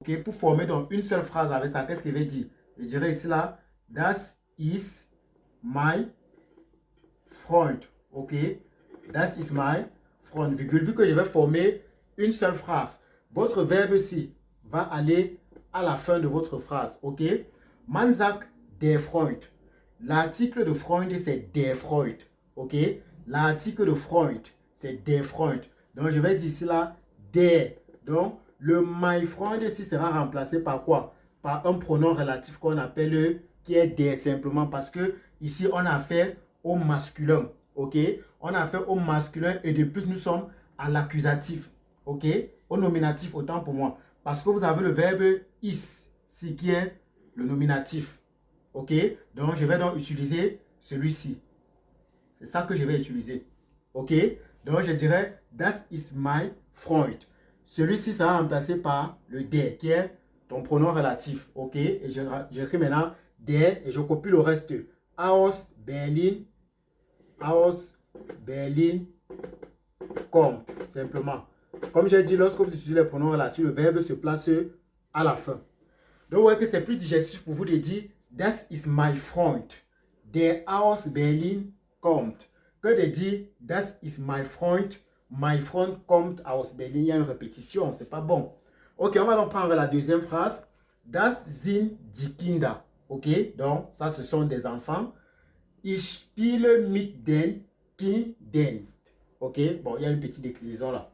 Ok, pour former donc une seule phrase avec ça, qu'est-ce qu'il veut dire? Je dirais ici là, das is my Freund. Ok, das ist my Freund, virgule. Vu que je vais former une seule phrase, votre verbe ici va aller à la fin de votre phrase. Ok, man sagt der Freund. L'article de Freund, c'est der Freund. Ok, l'article de Freund, c'est der Freund. Donc, je vais dire ici là, der. Donc, le my Freund ici sera remplacé par quoi? Par un pronom relatif qu'on appelle qui est der simplement parce que ici on a fait au masculin. Ok, on a fait au masculin et de plus nous sommes à l'accusatif. Ok, au nominatif autant pour moi. Parce que vous avez le verbe is, ce qui est le nominatif. Ok, donc je vais donc utiliser celui-ci. C'est ça que je vais utiliser. Ok, donc je dirais das ist my Freund. Celui-ci sera remplacé par le der qui est ton pronom relatif. Ok, et j'écris maintenant der et je copie le reste. Aus Berlin, aus Berlin kommt. Simplement. Comme j'ai dit, lorsque vous utilisez les pronoms relatifs, le verbe se place à la fin. Donc, vous voyez que c'est plus digestif pour vous de dire das ist my Freund, der aus Berlin kommt, que de dire das ist my Freund kommt aus Berlin. Il y a une répétition, c'est pas bon. Ok, on va donc prendre la deuxième phrase. Das sind die Kinder. Ok, donc ça, ce sont des enfants. Ich spiele mit den Kindern. Ok, bon, il y a une petite déclinaison là.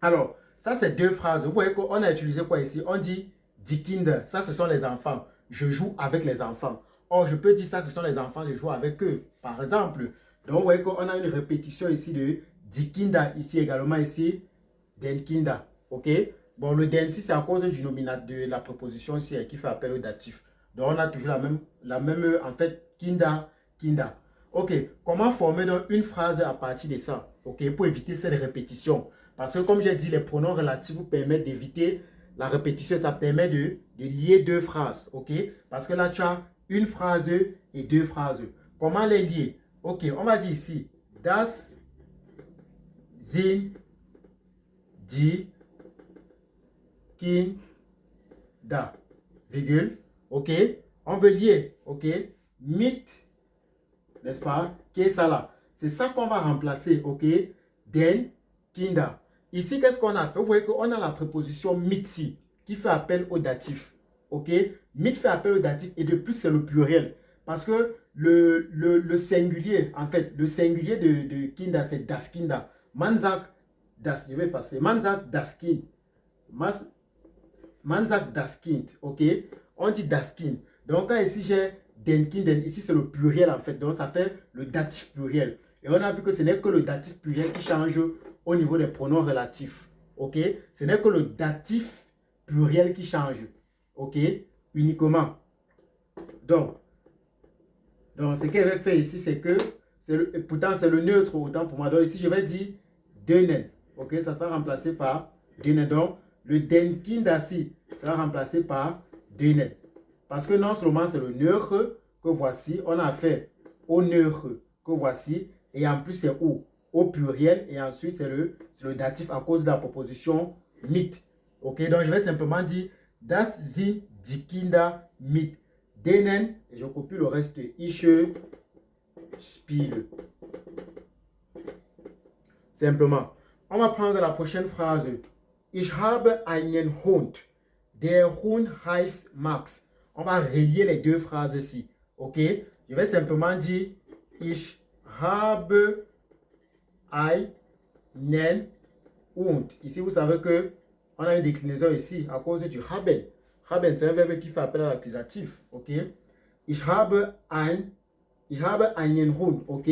Alors, ça, c'est deux phrases. Vous voyez qu'on a utilisé quoi ici? On dit die Kinder, ça, ce sont les enfants. Je joue avec les enfants. Or, je peux dire ça, ce sont les enfants, je joue avec eux. Par exemple, donc, vous voyez qu'on a une répétition ici de die Kinder, ici également, ici, den Kinder. Ok? Bon, le den ici, c'est à cause du nominatif de la préposition ici qui fait appel au datif. Donc, on a toujours la même en fait, Kinder, Kinder. Ok, comment former donc une phrase à partir de ça? Ok, pour éviter cette répétition. Parce que comme j'ai dit, les pronoms relatifs vous permettent d'éviter la répétition. Ça permet de lier deux phrases. Ok, parce que là, tu as une phrase et deux phrases. Comment les lier? Ok, on va dire ici, das sind die Kinder, virgule, ok, on veut lier, ok, mit, n'est-ce pas, qui est ça là, c'est ça qu'on va remplacer, ok, den Kinder. Ici, qu'est-ce qu'on a fait? Vous voyez qu'on a la préposition mit qui fait appel au datif, ok, mit fait appel au datif et de plus c'est le pluriel, parce que le singulier, en fait, le singulier de Kinder, c'est das Kinder. Man sagt das, je vais effacer, man sagt das Kind. Man sagt das Kind, ok? On dit das Kind. Donc, quand ici j'ai den Kindern, ici c'est le pluriel en fait. Donc, ça fait le datif pluriel. Et on a vu que ce n'est que le datif pluriel qui change au niveau des pronoms relatifs, ok? Ce n'est que le datif pluriel qui change, ok? Uniquement. Donc ce qu'elle avait fait ici, c'est que, pourtant c'est le neutre autant pour moi. Donc, ici je vais dire denen, ok? Ça sera remplacé par denen. Donc, le den Kindasi sera remplacé par denen. Parce que non seulement c'est le neutre que voici, on a fait au neutre que voici, et en plus c'est au pluriel, et ensuite c'est le datif à cause de la proposition mit. Ok, donc je vais simplement dire das sind die Kinder mit denen, et je copie le reste, ich spiele. Simplement. On va prendre la prochaine phrase. Ich habe einen Hund. Der Hund heißt Max. On va relier les deux phrases ici. Ok? Je vais simplement dire ich habe einen Hund. Ici, vous savez que on a une déclinaison ici à cause du haben. Haben, c'est un verbe qui fait appel à l'accusatif. Ok? Ich habe einen Hund. Ok?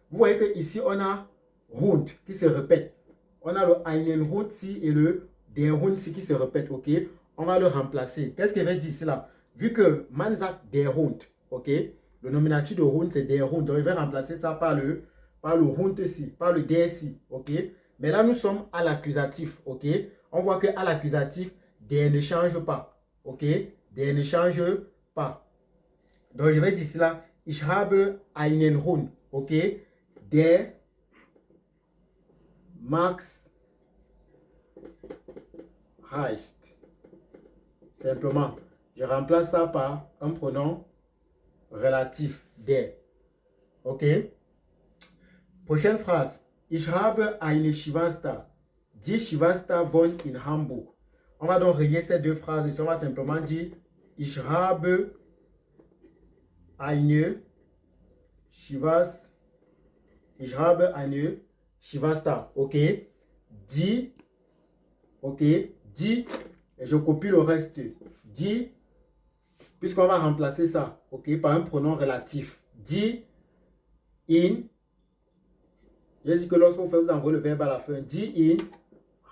Vous voyez que ici on a Hund qui se répète. On a le einen Hund ici et le der Hund ici qui se répète. Ok? On va le remplacer. Qu'est-ce qu'il veut dire ici là? Vu que man sagt der Hund, ok? Le nominatif de Hund c'est der Hund. Donc il va remplacer ça par le Hund ici, par le der ici. Ok? Mais là nous sommes à l'accusatif. Ok? On voit que à l'accusatif, der ne change pas. Ok? Der ne change pas. Donc je vais dire ici là, ich habe einen Hund. Ok? Der Max heißt. Simplement, je remplace ça par un pronom relatif, der. Ok? Prochaine phrase. Ich habe eine Schwester. Die Schwester wohnt in Hamburg. On va donc relier ces deux phrases ici. On va simplement dire Ich habe eine Schwester. Ich habe eine Schwester. Ok? Die. Ok? Die. Et je copie le reste. Die. Puisqu'on va remplacer ça. Ok? Par un pronom relatif. Die in. J'ai dit que lorsque vous envoyez le verbe à la fin, die in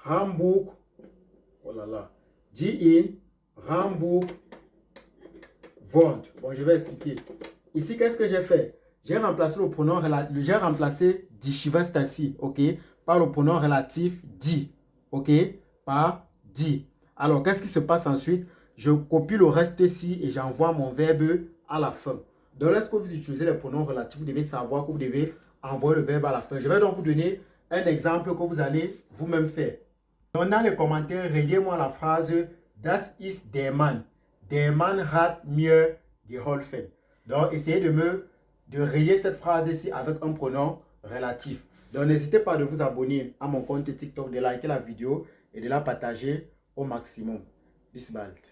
Hamburg. Oh là là. Die in Hamburg wohnt. Bon, je vais expliquer. Ici, qu'est-ce que j'ai fait? J'ai remplacé le pronom relatif. J'ai remplacé die Schwester ici, ok, par le pronom relatif die, ok, par die. Alors, qu'est-ce qui se passe ensuite? Je copie le reste ici et j'envoie mon verbe à la fin. Donc, lorsque vous utilisez les pronoms relatifs, vous devez savoir que vous devez envoyer le verbe à la fin. Je vais donc vous donner un exemple que vous allez vous-même faire. Donc, dans les commentaires, reliez-moi la phrase Das ist der Mann. Der Mann hat mir geholfen. Donc, essayez de relier cette phrase ici avec un pronom relatif. Donc, n'hésitez pas de vous abonner à mon compte TikTok, de liker la vidéo et de la partager au maximum. Bis bald.